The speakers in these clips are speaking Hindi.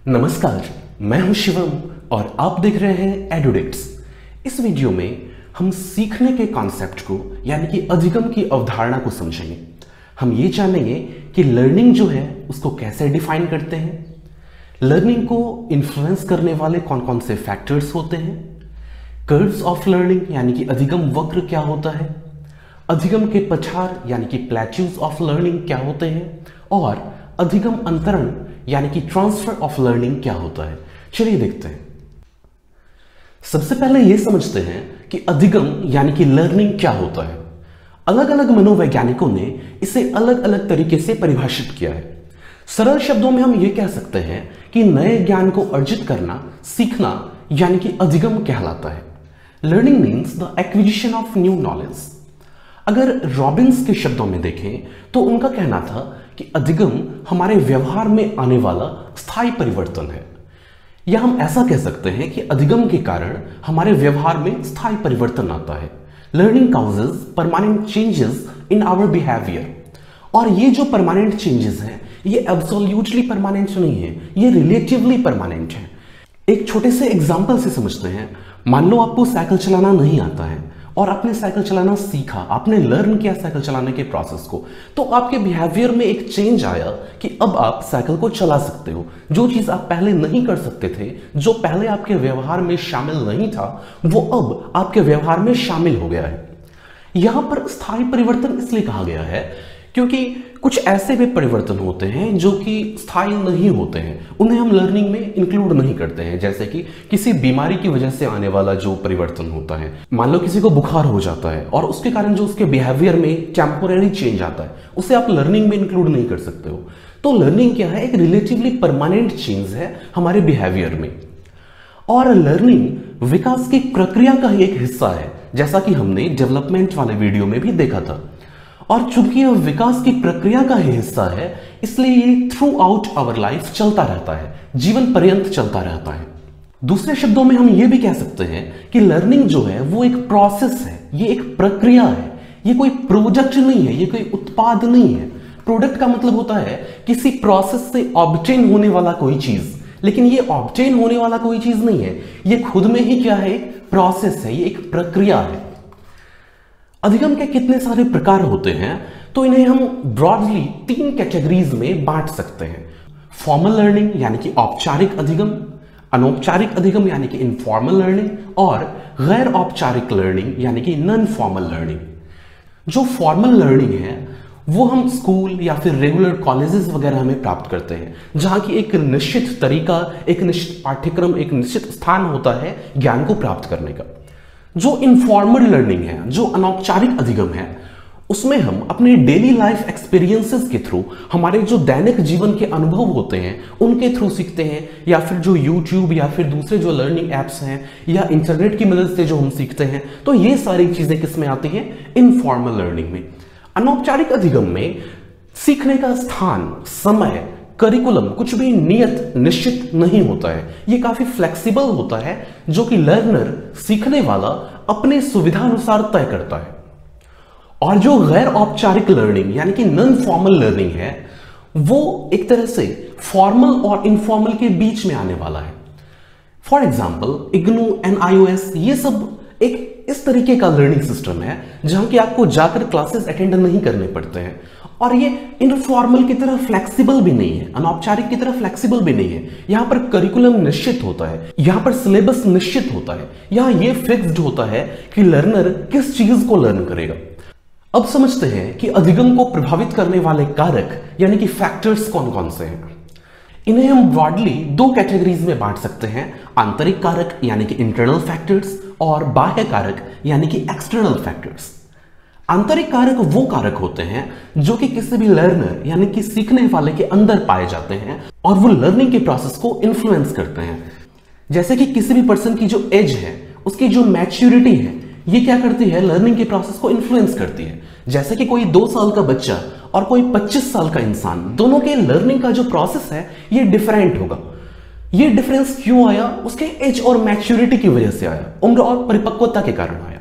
नमस्कार, मैं हूं शिवम और आप देख रहे हैं एडुडिक्ट्स। इस वीडियो में हम सीखने के कॉन्सेप्ट को यानी कि अधिगम की अवधारणा को समझेंगे। हम ये जानेंगे कि लर्निंग जो है उसको कैसे डिफाइन करते हैं, लर्निंग को इन्फ्लुएंस करने वाले कौन कौन से फैक्टर्स होते हैं, कर्व्स ऑफ लर्निंग यानी कि अधिगम वक्र क्या होता है, अधिगम के पछाड़ यानी कि प्लेट्यूज ऑफ लर्निंग क्या होते हैं और अधिगम अंतरण यानी कि ट्रांसफर ऑफ लर्निंग क्या होता है। चलिए देखते हैं। सबसे पहले यह समझते हैं कि अधिगम यानी कि लर्निंग क्या होता है। अलग अलग मनोवैज्ञानिकों ने इसे अलग अलग तरीके से परिभाषित किया है। सरल शब्दों में हम यह कह सकते हैं कि नए ज्ञान को अर्जित करना, सीखना यानी कि अधिगम कहलाता है। Learning means the acquisition of new knowledge. अगर रॉबिन्स के शब्दों में देखें तो उनका कहना था कि अधिगम हमारे व्यवहार में आने वाला स्थायी परिवर्तन है, या हम ऐसा कह सकते हैं कि अधिगम के कारण हमारे व्यवहार में स्थायी परिवर्तन आता है। Learning causes permanent changes in our behaviour. और ये जो परमानेंट चेंजेस हैं ये एब्सोल्यूटली परमानेंट नहीं है, ये रिलेटिवली परमानेंट है। एक छोटे से एग्जाम्पल से समझते हैं। मान लो आपको साइकिल चलाना नहीं आता है और आपने साइकिल चलाना सीखा, आपने लर्न किया साइकिल चलाने के प्रोसेस को, तो आपके बिहेवियर में एक चेंज आया कि अब आप साइकिल को चला सकते हो। जो चीज आप पहले नहीं कर सकते थे, जो पहले आपके व्यवहार में शामिल नहीं था, वो अब आपके व्यवहार में शामिल हो गया है। यहां पर स्थायी परिवर्तन इसलिए कहा गया है क्योंकि कुछ ऐसे भी परिवर्तन होते हैं जो कि स्थायी नहीं होते हैं, उन्हें हम लर्निंग में इंक्लूड नहीं करते हैं। जैसे कि किसी बीमारी की वजह से आने वाला जो परिवर्तन होता है, मान लो किसी को बुखार हो जाता है और उसके कारण जो उसके बिहेवियर में टेम्पोररी चेंज आता है, उसे आप लर्निंग में इंक्लूड नहीं कर सकते हो। तो लर्निंग क्या है? एक रिलेटिवली परमानेंट चेंज है हमारे बिहेवियर में। और लर्निंग विकास की प्रक्रिया का ही एक हिस्सा है, जैसा कि हमने डेवलपमेंट वाले वीडियो में भी देखा था। और चूंकि यह विकास की प्रक्रिया का ही हिस्सा है, इसलिए ये थ्रू आउट आवर लाइफ चलता रहता है, जीवन पर्यंत चलता रहता है। दूसरे शब्दों में हम यह भी कह सकते हैं कि लर्निंग जो है वो एक प्रोसेस है, ये एक प्रक्रिया है, ये कोई प्रोडक्ट नहीं है, ये कोई उत्पाद नहीं है। प्रोडक्ट का मतलब होता है किसी प्रोसेस से ऑब्टेन होने वाला कोई चीज, लेकिन ये ऑब्टेन होने वाला कोई चीज नहीं है, ये खुद में ही क्या है? प्रोसेस है, ये एक प्रक्रिया है। अधिगम के कितने सारे प्रकार होते हैं, तो इन्हें हम ब्रॉडली 3 कैटेगरीज में बांट सकते हैं। फॉर्मल लर्निंग यानी कि औपचारिक अधिगम, अनौपचारिक अधिगम यानी कि इनफॉर्मल लर्निंग, और गैर औपचारिक लर्निंग यानी कि नॉन फॉर्मल लर्निंग। जो फॉर्मल लर्निंग है वो हम स्कूल या फिर रेगुलर कॉलेजेस वगैरह में प्राप्त करते हैं, जहां की एक निश्चित तरीका, एक निश्चित पाठ्यक्रम, एक निश्चित स्थान होता है ज्ञान को प्राप्त करने का। जो इनफॉर्मल लर्निंग है, जो अनौपचारिक अधिगम है, उसमें हम अपने डेली लाइफ एक्सपीरियंसेस के थ्रू, हमारे जो दैनिक जीवन के अनुभव होते हैं उनके थ्रू सीखते हैं, या फिर जो यूट्यूब या फिर दूसरे जो लर्निंग एप्स हैं या इंटरनेट की मदद से जो हम सीखते हैं। तो ये सारी चीजें किसमें आती हैं? इनफॉर्मल लर्निंग में। अनौपचारिक अधिगम में सीखने का स्थान, समय, करिकुलम कुछ भी नियत निश्चित नहीं होता है, ये काफी फ्लेक्सिबल होता है, जो कि लर्नर, सीखने वाला, अपने सुविधानुसार तय करता है। और जो गैर औपचारिक लर्निंग यानी कि नॉन फॉर्मल लर्निंग है, वो एक तरह से फॉर्मल और इनफॉर्मल के बीच में आने वाला है। फॉर एग्जाम्पल इग्नू, NIOS, ये सब एक इस तरीके का लर्निंग सिस्टम है जहां कि आपको जाकर क्लासेस अटेंड नहीं करने पड़ते हैं, और ये इनफॉर्मल की तरह फ्लेक्सिबल भी नहीं है, अनौपचारिक की तरह फ्लेक्सिबल भी नहीं है। यहां पर करिकुलम निश्चित होता है, यहां पर सिलेबस निश्चित होता है, यहां ये फिक्स्ड होता है कि लर्नर किस चीज को लर्न करेगा। अब समझते हैं कि अधिगम को प्रभावित करने वाले कारक यानी कि फैक्टर्स कौन कौन से हैं। इन्हें हम ब्रॉडली 2 कैटेगरीज में बांट सकते हैं, आंतरिक कारक यानी कि इंटरनल फैक्टर्स और बाह्य कारक यानी कि एक्सटर्नल फैक्टर्स। आंतरिक कारक वो कारक होते हैं जो कि किसी भी लर्नर यानी कि सीखने वाले के अंदर पाए जाते हैं और वो लर्निंग के प्रोसेस को इन्फ्लुएंस करते हैं। जैसे कि किसी भी पर्सन की जो एज है, उसकी जो मैच्योरिटी है, ये क्या करती है? लर्निंग के प्रोसेस को इन्फ्लुएंस करती है। जैसे कि कोई 2 साल का बच्चा और कोई 25 साल का इंसान, दोनों के लर्निंग का जो प्रोसेस है ये डिफरेंट होगा। ये डिफरेंस क्यों आया? उसके एज और मैच्योरिटी की वजह से आया, उम्र और परिपक्वता के कारण आया।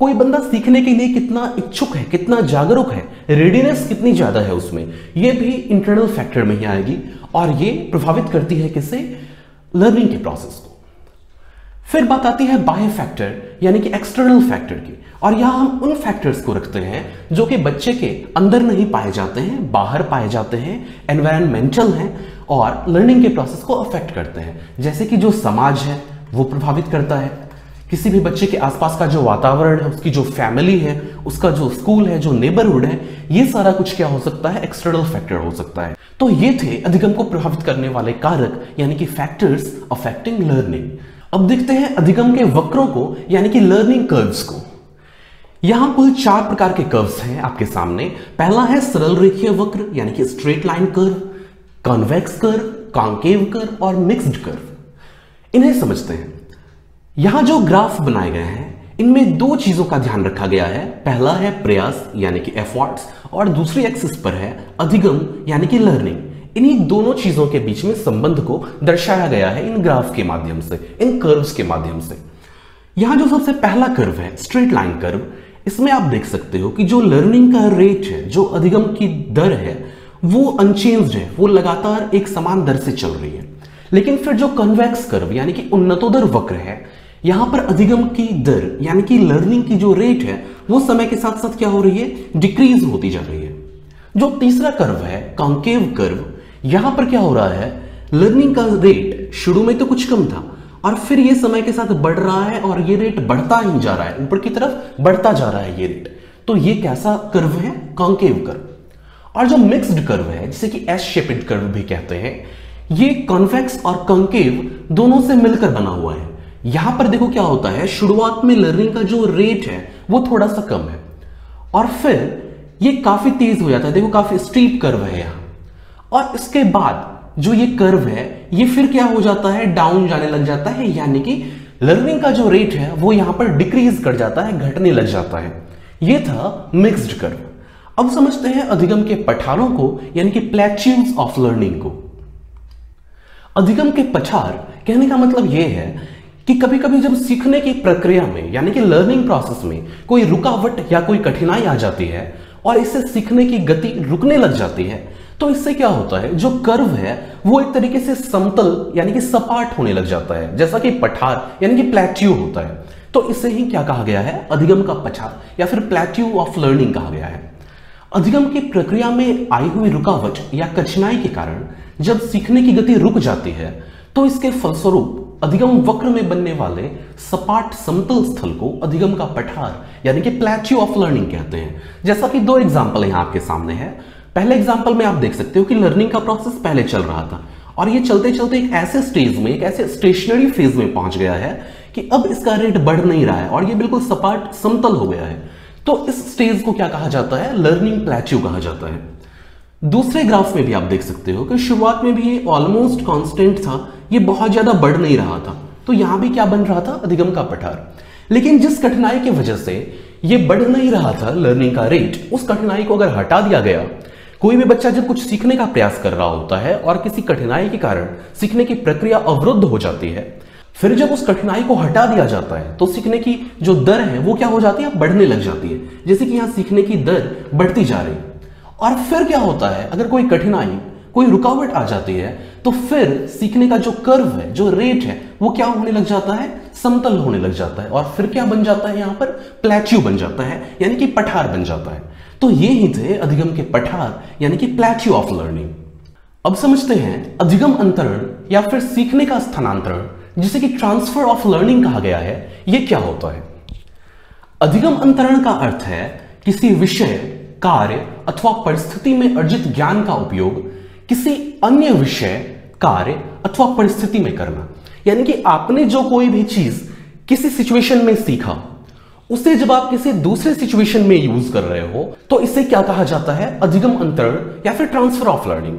कोई बंदा सीखने के लिए कितना इच्छुक है, कितना जागरूक है, रेडीनेस कितनी ज्यादा है उसमें, ये भी इंटरनल फैक्टर में ही आएगी और ये प्रभावित करती है किससे? लर्निंग के प्रोसेस को। फिर बात आती है बाह्य फैक्टर यानी कि एक्सटर्नल फैक्टर की, और यहां हम उन फैक्टर्स को रखते हैं जो कि बच्चे के अंदर नहीं पाए जाते हैं, बाहर पाए जाते हैं, एनवायरमेंटल हैं और लर्निंग के प्रोसेस को अफेक्ट करते हैं। जैसे कि जो समाज है वो प्रभावित करता है, किसी भी बच्चे के आसपास का जो वातावरण है, उसकी जो फैमिली है, उसका जो स्कूल है, जो नेबरहुड है, ये सारा कुछ क्या हो सकता है? एक्सटर्नल फैक्टर हो सकता है। तो ये थे अधिगम को प्रभावित करने वाले कारक यानी कि फैक्टर्स अफेक्टिंग लर्निंग। अब देखते हैं अधिगम के वक्रों को यानी कि लर्निंग कर्व्स को। यहां कुल 4 प्रकार के कर्व्स हैं आपके सामने। पहला है सरल रेखीय वक्र यानी कि straight line curve, convex curve, concave curve और मिक्स्ड कर्व। इन्हें समझते हैं। यहां जो ग्राफ बनाए गए हैं इनमें 2 चीजों का ध्यान रखा गया है। पहला है प्रयास यानी कि एफर्ट्स और दूसरी एक्सिस पर है अधिगम यानी कि लर्निंग। इन्हीं दोनों चीजों के बीच में संबंध को दर्शाया गया है इन ग्राफ के माध्यम से, इन कर्व्स के माध्यम से। यहां जो सबसे पहला कर्व है स्ट्रेट लाइन कर्व, इसमें आप देख सकते हो कि जो लर्निंग का रेट है, जो अधिगम की दर है, वो अनचेंज्ड है, वो लगातार एक समान दर से चल रही है। लेकिन फिर जो कन्वेक्स कर्व यानी कि उन्नतोदर वक्र है, यहां पर अधिगम की दर यानी कि लर्निंग की जो रेट है वो समय के साथ साथ क्या हो रही है? डिक्रीज होती जा रही है। जो तीसरा कर्व है कॉन्केव कर्व, यहां पर क्या हो रहा है? लर्निंग का रेट शुरू में तो कुछ कम था और फिर ये समय के साथ बढ़ रहा है और ये रेट बढ़ता ही जा रहा है, ऊपर की तरफ बढ़ता जा रहा है ये रेट। तो ये कैसा कर्व है? Concave curve. और जो मिक्स्ड कर्व है जिसे कि एस शेपेड कर्व भी कहते हैं, ये कॉन्वेक्स और कॉन्केव दोनों से मिलकर बना हुआ है। यहां पर देखो क्या होता है, शुरुआत में लर्निंग का जो रेट है वो थोड़ा सा कम है और फिर ये काफी तेज हो जाता है। देखो काफी स्टीप कर्व है यहां, और इसके बाद जो ये कर्व है ये फिर क्या हो जाता है? डाउन जाने लग जाता है, यानी कि लर्निंग का जो रेट है वो यहां पर डिक्रीज कर जाता है, घटने लग जाता है। ये था मिक्स्ड कर्व। अब समझते हैं अधिगम के पठारों को यानी कि प्लेट्यूज ऑफ लर्निंग को। अधिगम के पठार कहने का मतलब यह है कि कभी कभी जब सीखने की प्रक्रिया में यानी कि लर्निंग प्रोसेस में कोई रुकावट या कोई कठिनाई आ जाती है और इससे सीखने की गति रुकने लग जाती है, तो इससे क्या होता है? जो कर्व है वो एक तरीके से समतल यानी कि सपाट होने लग जाता है, जैसा कि पठार यानी कि प्लेट्यू होता है। तो इसे ही क्या कहा गया है? अधिगम का पठार या फिर प्लेट्यू ऑफ लर्निंग कहा गया है। अधिगम की प्रक्रिया में आई हुई रुकावट या कठिनाई के कारण जब सीखने की गति रुक जाती है तो इसके फलस्वरूप अधिगम वक्र में बनने वाले सपाट समतल स्थल को अधिगम का पठार यानी कि प्लेट्यू ऑफ लर्निंग कहते हैं। जैसा कि 2 एग्जांपल यहां आपके सामने है। पहले एग्जांपल में आप देख सकते हो कि लर्निंग का प्रोसेस पहले चल रहा था और ये चलते चलते एक ऐसे स्टेज में, एक ऐसे स्टेशनरी फेज में पहुंच गया है कि अब इसका रेट बढ़ नहीं रहा है और ये बिल्कुल सपाट समतल हो गया है। तो इस स्टेज को क्या कहा जाता है? लर्निंग प्लेट्यू कहा जाता है। दूसरे ग्राफ में भी आप देख सकते हो कि शुरुआत में भी ये ऑलमोस्ट कांस्टेंट था, ये बहुत ज्यादा बढ़ नहीं रहा था। तो यहां भी क्या बन रहा था? अधिगम का पठार। लेकिन जिस कठिनाई की वजह से ये बढ़ नहीं रहा था लर्निंग का रेट, उस कठिनाई को अगर हटा दिया गया, कोई भी बच्चा जब कुछ सीखने का प्रयास कर रहा होता है और किसी कठिनाई के कारण सीखने की प्रक्रिया अवरुद्ध हो जाती है, फिर जब उस कठिनाई को हटा दिया जाता है तो सीखने की जो दर है वो क्या हो जाती है? बढ़ने लग जाती है। जैसे कि यहां सीखने की दर बढ़ती जा रही है। और फिर क्या होता है? अगर कोई कठिनाई, कोई रुकावट आ जाती है तो फिर सीखने का जो कर्व है, जो रेट है, वो क्या होने लग जाता है? समतल होने लग जाता है और फिर क्या बन जाता है? यहां पर प्लेट्यू बन जाता है यानी कि पठार बन जाता है। तो ये ही थे अधिगम के पठार यानी कि प्लेट्यू ऑफ लर्निंग। अब समझते हैं अधिगम अंतरण या फिर सीखने का स्थानांतरण, जिसे कि ट्रांसफर ऑफ लर्निंग कहा गया है, ये क्या होता है? अधिगम अंतरण का अर्थ है किसी विषय, कार्य अथवा परिस्थिति में अर्जित ज्ञान का उपयोग किसी अन्य विषय, कार्य अथवा परिस्थिति में करना। यानी कि आपने जो कोई भी चीज किसी सिचुएशन में सीखा, उसे जब आप किसी दूसरे सिचुएशन में यूज कर रहे हो तो इसे क्या कहा जाता है? अधिगम अंतरण या फिर ट्रांसफर ऑफ लर्निंग।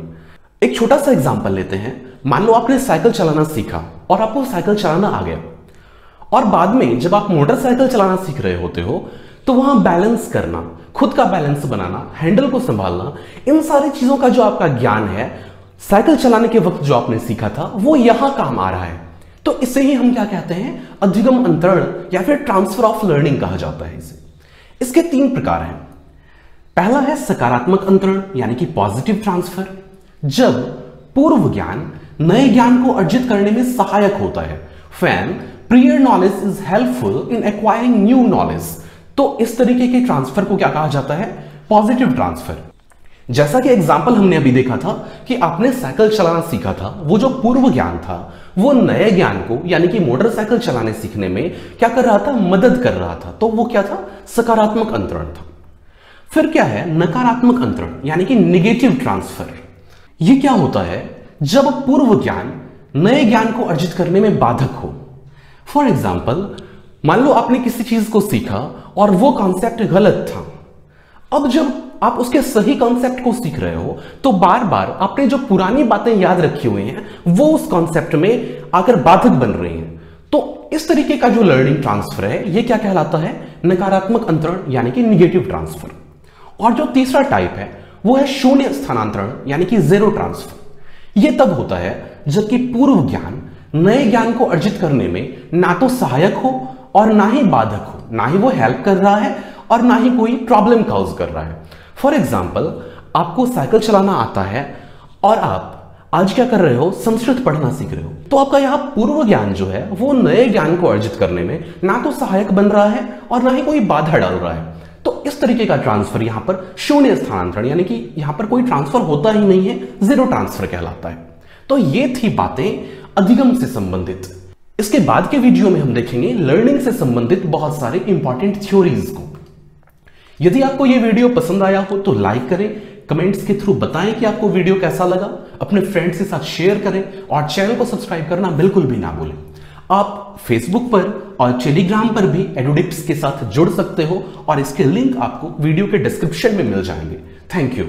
एक छोटा सा एग्जांपल लेते हैं। मान लो आपने साइकिल चलाना सीखा और आपको साइकिल चलाना आ गया, और बाद में जब आप मोटरसाइकिल चलाना सीख रहे होते हो तो वहां बैलेंस करना, खुद का बैलेंस बनाना, हैंडल को संभालना, इन सारी चीजों का जो आपका ज्ञान है साइकिल चलाने के वक्त जो आपने सीखा था वो यहां काम आ रहा है। तो इसे ही हम क्या कहते हैं, अधिगम अंतरण या फिर ट्रांसफर ऑफ लर्निंग कहा जाता है इसे। इसके 3 प्रकार हैं। पहला है सकारात्मक अंतरण यानी कि पॉजिटिव ट्रांसफर, जब पूर्व ज्ञान नए ज्ञान को अर्जित करने में सहायक होता है। When prior knowledge is helpful in acquiring new knowledge, तो इस तरीके के ट्रांसफर को क्या कहा जाता है, पॉजिटिव ट्रांसफर। जैसा कि एग्जाम्पल हमने अभी देखा था कि आपने साइकिल चलाना सीखा था, वो जो पूर्व ज्ञान था वो नए ज्ञान को यानी कि मोटरसाइकिल चलाने सीखने में क्या कर रहा था, मदद कर रहा था। तो वो क्या था, सकारात्मक अंतरण था। फिर क्या है, नकारात्मक अंतरण यानी कि निगेटिव ट्रांसफर। ये क्या होता है, जब पूर्व ज्ञान नए ज्ञान को अर्जित करने में बाधक हो। फॉर एग्जाम्पल, मान लो आपने किसी चीज को सीखा और वो कॉन्सेप्ट गलत था। अब जब आप उसके सही कॉन्सेप्ट को सीख रहे हो तो बार बार आपने जो पुरानी बातें याद रखी हुई हैं वो उस कॉन्सेप्ट में आकर बाधक बन रही हैं। तो इस तरीके का जो लर्निंग ट्रांसफर है ये क्या कहलाता है, नकारात्मक अंतरण यानी कि निगेटिव ट्रांसफर। और जो तीसरा टाइप है वो है शून्य स्थानांतरण यानी कि जीरो ट्रांसफर। यह तब होता है जबकि पूर्व ज्ञान नए ज्ञान को अर्जित करने में ना तो सहायक हो और ना ही बाधक हो, ना ही वो हेल्प कर रहा है और ना ही कोई प्रॉब्लम कॉज कर रहा है। फॉर एग्जाम्पल, आपको साइकिल चलाना आता है और आप आज क्या कर रहे हो, संस्कृत पढ़ना सीख रहे हो, तो आपका यहां पूर्व ज्ञान जो है वो नए ज्ञान को अर्जित करने में ना तो सहायक बन रहा है और ना ही कोई बाधा डाल रहा है। तो इस तरीके का ट्रांसफर यहां पर शून्य स्थानांतरण यानी कि यहां पर कोई ट्रांसफर होता ही नहीं है, जीरो ट्रांसफर कहलाता है। तो ये थी बातें अधिगम से संबंधित। इसके बाद के वीडियो में हम देखेंगे लर्निंग से संबंधित बहुत सारे इंपॉर्टेंट थ्योरीज को। यदि आपको यह वीडियो पसंद आया हो तो लाइक करें, कमेंट्स के थ्रू बताएं कि आपको वीडियो कैसा लगा, अपने फ्रेंड्स के साथ शेयर करें और चैनल को सब्सक्राइब करना बिल्कुल भी ना भूलें। आप फेसबुक पर और टेलीग्राम पर भी एडुडिक्ट्स के साथ जुड़ सकते हो और इसके लिंक आपको वीडियो के डिस्क्रिप्शन में मिल जाएंगे। Thank you.